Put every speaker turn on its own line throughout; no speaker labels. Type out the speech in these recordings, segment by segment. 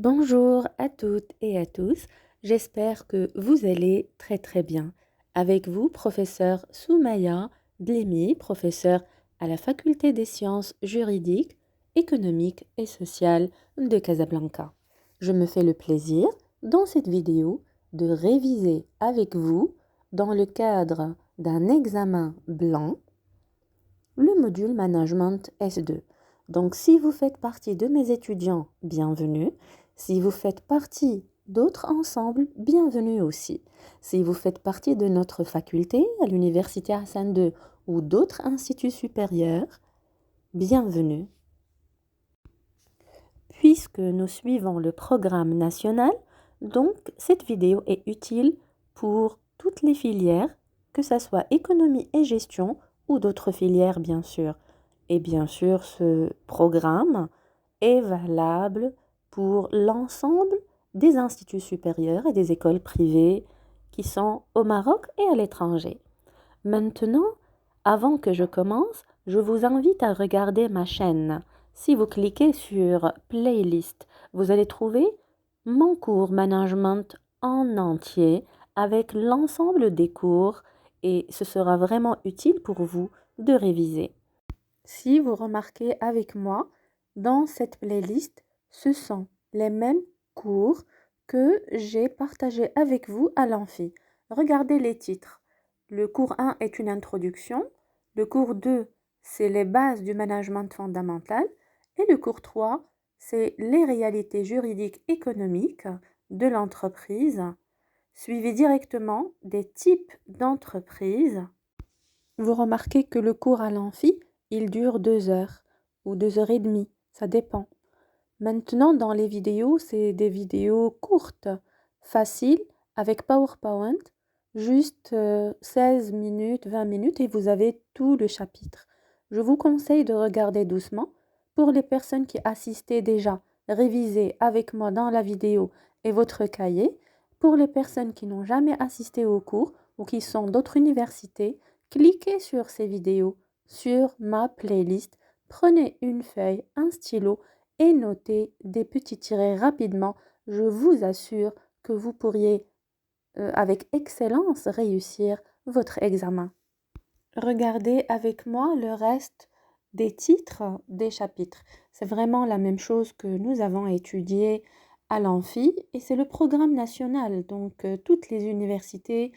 Bonjour à toutes et à tous, j'espère que vous allez très bien. Avec vous, professeur Soumaya Blemi, professeur à la Faculté des sciences juridiques, économiques et sociales de Casablanca. Je me fais le plaisir, dans cette vidéo, de réviser avec vous, dans le cadre d'un examen blanc, le module Management S2. Donc, si vous faites partie de mes étudiants, bienvenue. Si vous faites partie d'autres ensembles, bienvenue aussi. Si vous faites partie de notre faculté à l'Université Hassan II ou d'autres instituts supérieurs, bienvenue. Puisque nous suivons le programme national, donc cette vidéo est utile pour toutes les filières, que ce soit économie et gestion ou d'autres filières bien sûr. Et bien sûr, ce programme est valable pour l'ensemble des instituts supérieurs et des écoles privées qui sont au Maroc et à l'étranger. Maintenant, avant que je commence, je vous invite à regarder ma chaîne. Si vous cliquez sur Playlist, vous allez trouver mon cours Management en entier avec l'ensemble des cours et ce sera vraiment utile pour vous de réviser. Si vous remarquez avec moi, dans cette playlist, ce sont les mêmes cours que j'ai partagés avec vous à l'amphi. Regardez les titres. Le cours 1 est une introduction, le cours 2, c'est les bases du management fondamental et le cours 3, c'est les réalités juridiques économiques de l'entreprise, suivi directement des types d'entreprises. Vous remarquez que le cours à l'amphi, il dure 2 heures ou 2 heures et demie, ça dépend. Maintenant, dans les vidéos, c'est des vidéos courtes, faciles, avec PowerPoint, juste 16 minutes, 20 minutes et vous avez tout le chapitre. Je vous conseille de regarder doucement. Pour les personnes qui assistaient déjà, révisez avec moi dans la vidéo et votre cahier. Pour les personnes qui n'ont jamais assisté au cours ou qui sont d'autres universités, cliquez sur ces vidéos, sur ma playlist, prenez une feuille, un stylo et notez des petits tirets rapidement. Je vous assure que vous pourriez avec excellence réussir votre examen. Regardez avec moi le reste des titres des chapitres. C'est vraiment la même chose que nous avons étudié à l'amphi et c'est le programme national. Donc toutes les universités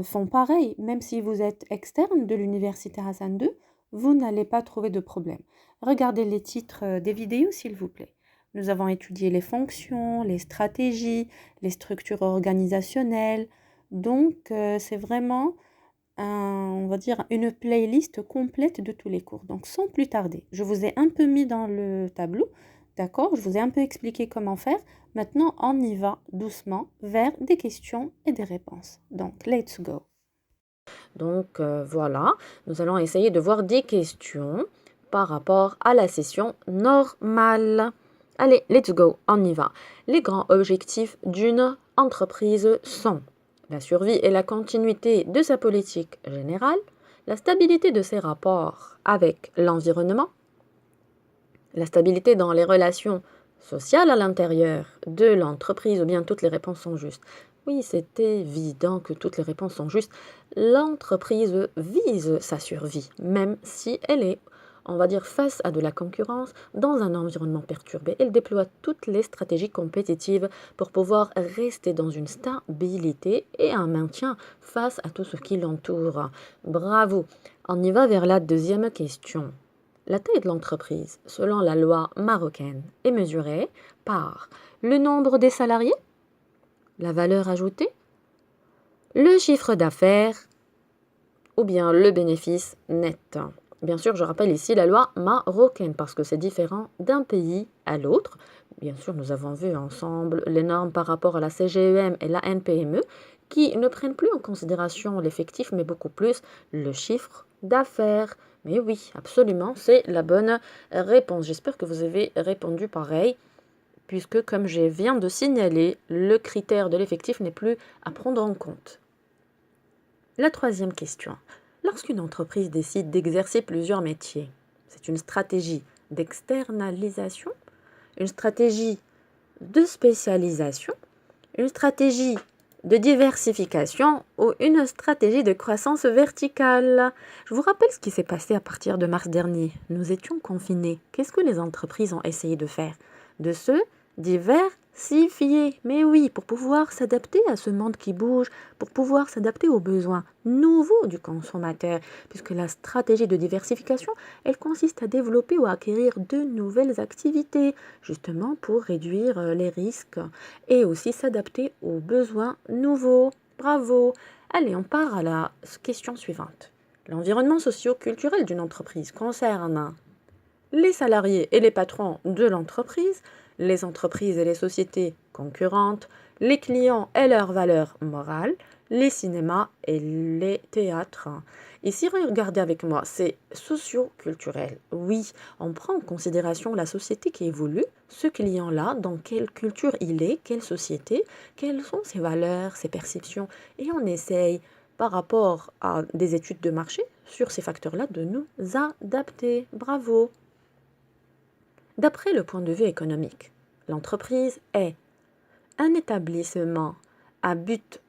font pareil. Même si vous êtes externe de l'université Hassan II, vous n'allez pas trouver de problème. Regardez les titres des vidéos s'il vous plaît. Nous avons étudié les fonctions, les stratégies, les structures organisationnelles. Donc c'est vraiment on va dire une playlist complète de tous les cours. Donc sans plus tarder, je vous ai un peu mis dans le tableau, d'accord? Je vous ai un peu expliqué comment faire. Maintenant, on y va doucement vers des questions et des réponses. Donc, let's go.
Donc voilà, nous allons essayer de voir des questions par rapport à la session normale. Allez, let's go, on y va. Les grands objectifs d'une entreprise sont la survie et la continuité de sa politique générale, la stabilité de ses rapports avec l'environnement, la stabilité dans les relations sociales à l'intérieur de l'entreprise, ou bien toutes les réponses sont justes. Oui, c'est évident que toutes les réponses sont justes. L'entreprise vise sa survie, même si elle est, on va dire, face à de la concurrence dans un environnement perturbé. Elle déploie toutes les stratégies compétitives pour pouvoir rester dans une stabilité et un maintien face à tout ce qui l'entoure. Bravo. On y va vers la deuxième question. La taille de l'entreprise, selon la loi marocaine, est mesurée par le nombre des salariés, la valeur ajoutée, le chiffre d'affaires ou bien le bénéfice net. Bien sûr, je rappelle ici la loi marocaine parce que c'est différent d'un pays à l'autre. Bien sûr, nous avons vu ensemble les normes par rapport à la CGEM et la NPME qui ne prennent plus en considération l'effectif mais beaucoup plus le chiffre d'affaires. Mais oui, absolument, c'est la bonne réponse. J'espère que vous avez répondu pareil puisque, comme je viens de signaler, le critère de l'effectif n'est plus à prendre en compte. La troisième question. Lorsqu'une entreprise décide d'exercer plusieurs métiers, c'est une stratégie d'externalisation, une stratégie de spécialisation, une stratégie de diversification ou une stratégie de croissance verticale. Je vous rappelle ce qui s'est passé à partir de mars dernier. Nous étions confinés. Qu'est-ce que les entreprises ont essayé de faire? De se diversifier. Mais oui, pour pouvoir s'adapter à ce monde qui bouge, pour pouvoir s'adapter aux besoins nouveaux du consommateur, puisque la stratégie de diversification, elle consiste à développer ou à acquérir de nouvelles activités, justement pour réduire les risques et aussi s'adapter aux besoins nouveaux. Bravo! Allez, on part à la question suivante. L'environnement socio-culturel d'une entreprise concerne les salariés et les patrons de l'entreprise, les entreprises et les sociétés concurrentes, les clients et leurs valeurs morales, les cinémas et les théâtres. Ici, regardez avec moi, c'est socio-culturel. Oui, on prend en considération la société qui évolue, ce client-là, dans quelle culture il est, quelle société, quelles sont ses valeurs, ses perceptions, et on essaye, par rapport à des études de marché, sur ces facteurs-là, de nous adapter. Bravo! D'après le point de vue économique, l'entreprise est un établissement à but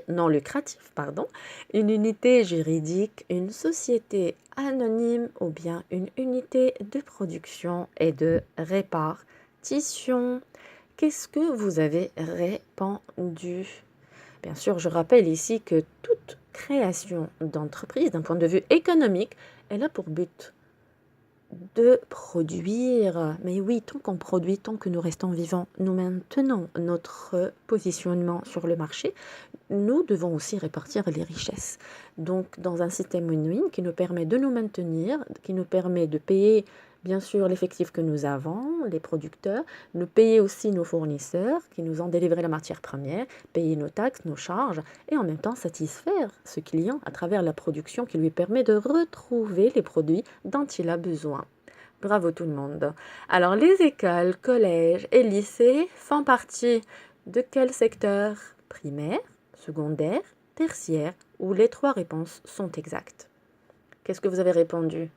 non lucratif, une unité juridique, une société anonyme ou bien une unité de production et de répartition. Qu'est-ce que vous avez répondu? Bien sûr, je rappelle ici que toute création d'entreprise, d'un point de vue économique, elle a pour but de produire. Mais oui, tant qu'on produit, tant que nous restons vivants, nous maintenons notre positionnement sur le marché, nous devons aussi répartir les richesses. Donc, dans un système win-win qui nous permet de nous maintenir, qui nous permet de payer, bien sûr, l'effectif que nous avons, les producteurs, nous payer aussi nos fournisseurs qui nous ont délivré la matière première, payer nos taxes, nos charges, et en même temps satisfaire ce client à travers la production qui lui permet de retrouver les produits dont il a besoin. Bravo tout le monde. Alors, les écoles, collèges et lycées font partie de quel secteur? Primaire, secondaire, tertiaire, où les trois réponses sont exactes. Qu'est-ce que vous avez répondu?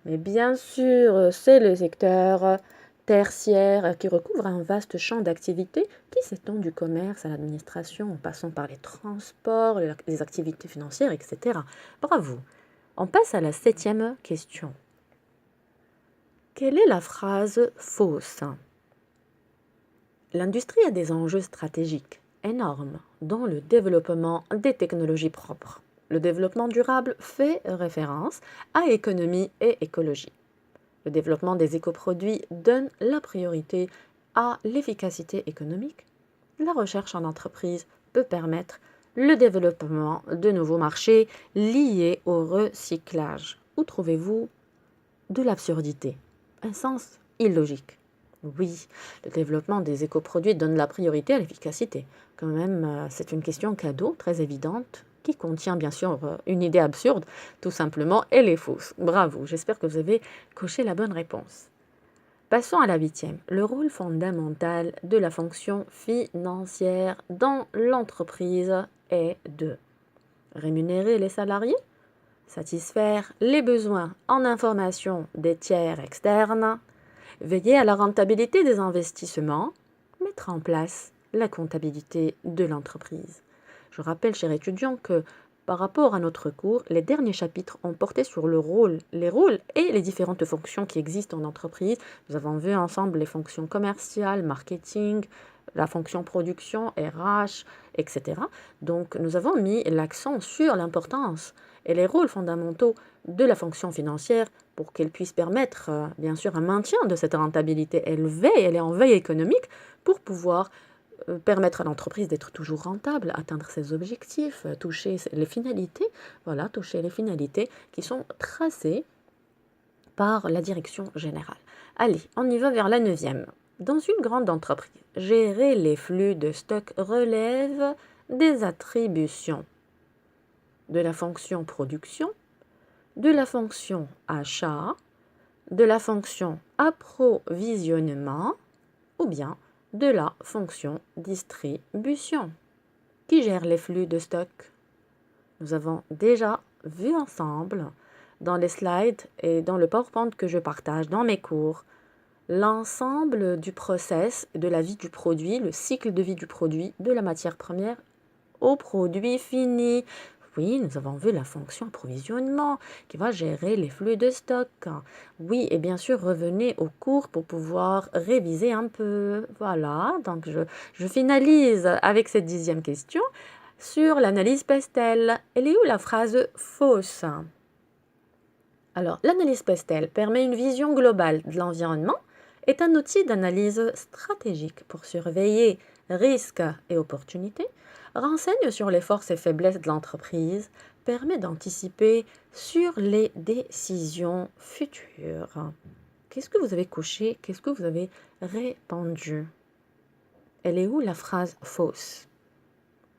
Mais bien sûr, c'est le secteur tertiaire qui recouvre un vaste champ d'activités qui s'étend du commerce à l'administration en passant par les transports, les activités financières, etc. Bravo. On passe à la 7e question. Quelle est la phrase fausse? L'industrie a des enjeux stratégiques énormes dans le développement des technologies propres. Le développement durable fait référence à économie et écologie. Le développement des écoproduits donne la priorité à l'efficacité économique. La recherche en entreprise peut permettre le développement de nouveaux marchés liés au recyclage. Où trouvez-vous de l'absurdité? Un sens illogique. Oui, le développement des écoproduits donne la priorité à l'efficacité. Quand même, c'est une question cadeau, très évidente, qui contient bien sûr une idée absurde, tout simplement, elle est fausse. Bravo, j'espère que vous avez coché la bonne réponse. Passons à la 8e. Le rôle fondamental de la fonction financière dans l'entreprise est de rémunérer les salariés, satisfaire les besoins en information des tiers externes, veiller à la rentabilité des investissements, mettre en place la comptabilité de l'entreprise. Je rappelle, chers étudiants, que par rapport à notre cours, les derniers chapitres ont porté sur les rôles et les différentes fonctions qui existent en entreprise. Nous avons vu ensemble les fonctions commerciales, marketing, la fonction production, RH, etc. Donc, nous avons mis l'accent sur l'importance et les rôles fondamentaux de la fonction financière pour qu'elle puisse permettre, bien sûr, un maintien de cette rentabilité élevée. Elle est en veille économique pour pouvoir permettre à l'entreprise d'être toujours rentable, atteindre ses objectifs, toucher les finalités, toucher les finalités qui sont tracées par la direction générale. Allez, on y va vers la 9e. Dans une grande entreprise, gérer les flux de stock relève des attributions de la fonction production, de la fonction achat, de la fonction approvisionnement ou bien de la fonction distribution. Qui gère les flux de stock? Nous avons déjà vu ensemble dans les slides et dans le PowerPoint que je partage dans mes cours l'ensemble du process de la vie du produit, le cycle de vie du produit, de la matière première au produit fini. Oui, nous avons vu la fonction approvisionnement qui va gérer les flux de stock. Oui, et bien sûr, revenez au cours pour pouvoir réviser un peu. Voilà, donc je finalise avec cette 10e question sur l'analyse Pestel. Elle est où la phrase fausse? Alors, l'analyse Pestel permet une vision globale de l'environnement, est un outil d'analyse stratégique pour surveiller risques et opportunités, renseigne sur les forces et faiblesses de l'entreprise, permet d'anticiper sur les décisions futures. Qu'est-ce que vous avez coché? Qu'est-ce que vous avez répondu? Elle est où la phrase fausse?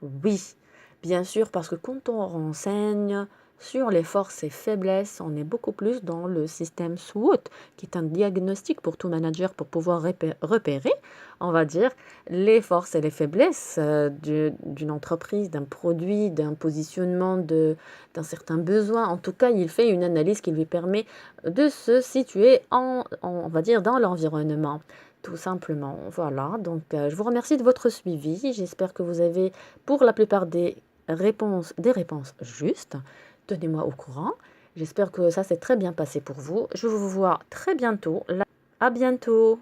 Oui, bien sûr, parce que quand on renseigne sur les forces et faiblesses, on est beaucoup plus dans le système SWOT, qui est un diagnostic pour tout manager pour pouvoir repérer, on va dire, les forces et les faiblesses d'une entreprise, d'un produit, d'un positionnement, d'un certain besoin. En tout cas, il fait une analyse qui lui permet de se situer on va dire, dans l'environnement. Tout simplement, voilà. Donc, je vous remercie de votre suivi. J'espère que vous avez, pour la plupart des réponses justes. Tenez-moi au courant. J'espère que ça s'est très bien passé pour vous. Je vous vois très bientôt. À bientôt.